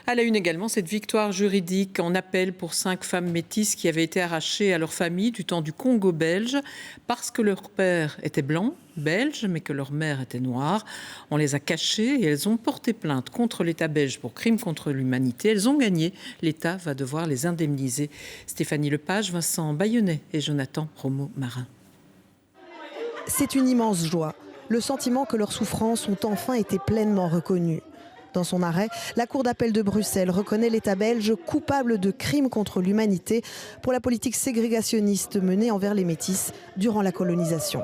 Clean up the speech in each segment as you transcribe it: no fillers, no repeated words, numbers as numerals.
À la une également, cette victoire juridique en appel pour 5 femmes métisses qui avaient été arrachées à leur famille du temps du Congo belge parce que leur père était blanc, belge, mais que leur mère était noire. On les a cachées et elles ont porté plainte contre l'État belge pour crime contre l'humanité. Elles ont gagné. L'État va devoir les indemniser. Stéphanie Lepage, Vincent Bayonnet et Jonathan Romo-Marin. C'est une immense joie. Le sentiment que leurs souffrances ont enfin été pleinement reconnues. Dans son arrêt, la Cour d'appel de Bruxelles reconnaît l'État belge coupable de crimes contre l'humanité pour la politique ségrégationniste menée envers les métis durant la colonisation.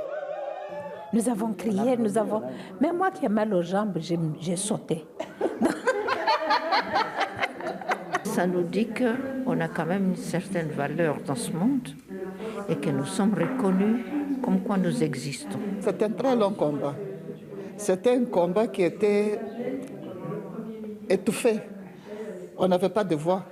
Nous avons crié, Même moi qui ai mal aux jambes, j'ai sauté. Ça nous dit qu'on a quand même une certaine valeur dans ce monde et que nous sommes reconnus comme quoi nous existons. C'est un très long combat. C'était un combat qui était étouffé. On n'avait pas de voix.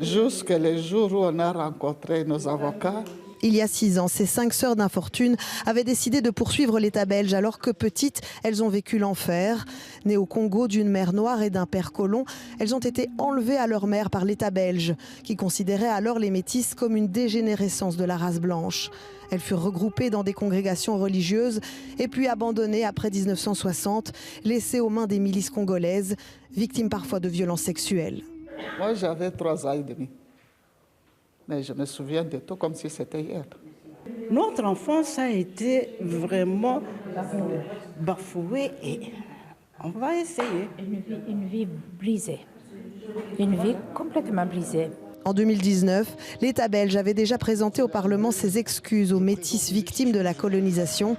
Jusqu'à le jour où on a rencontré nos avocats. Il y a 6 ans, ces 5 sœurs d'infortune avaient décidé de poursuivre l'État belge alors que petites, elles ont vécu l'enfer. Nées au Congo d'une mère noire et d'un père colon, elles ont été enlevées à leur mère par l'État belge, qui considérait alors les métis comme une dégénérescence de la race blanche. Elles furent regroupées dans des congrégations religieuses et puis abandonnées après 1960, laissées aux mains des milices congolaises, victimes parfois de violences sexuelles. Moi, j'avais 3 ans et demi. Mais je me souviens de tout comme si c'était hier. Notre enfance a été vraiment bafouée et on va essayer. Une vie brisée, une vie complètement brisée. En 2019, l'État belge avait déjà présenté au Parlement ses excuses aux métis victimes de la colonisation.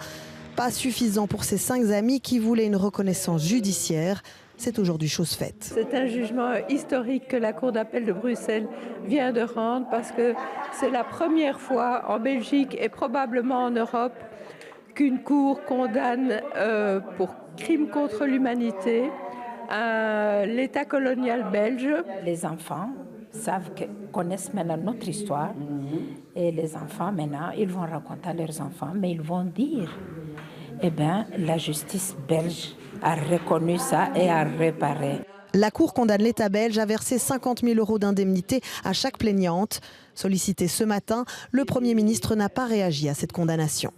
Pas suffisant pour ses 5 amis qui voulaient une reconnaissance judiciaire. C'est aujourd'hui chose faite. C'est un jugement historique que la Cour d'appel de Bruxelles vient de rendre parce que c'est la première fois en Belgique et probablement en Europe qu'une cour condamne pour crime contre l'humanité l'État colonial belge. Les enfants connaissent maintenant notre histoire et les enfants maintenant, ils vont raconter à leurs enfants, mais ils vont dire, la justice belge a reconnu ça et a réparé. La Cour condamne l'État belge à verser 50 000 € d'indemnité à chaque plaignante. Sollicité ce matin, le Premier ministre n'a pas réagi à cette condamnation.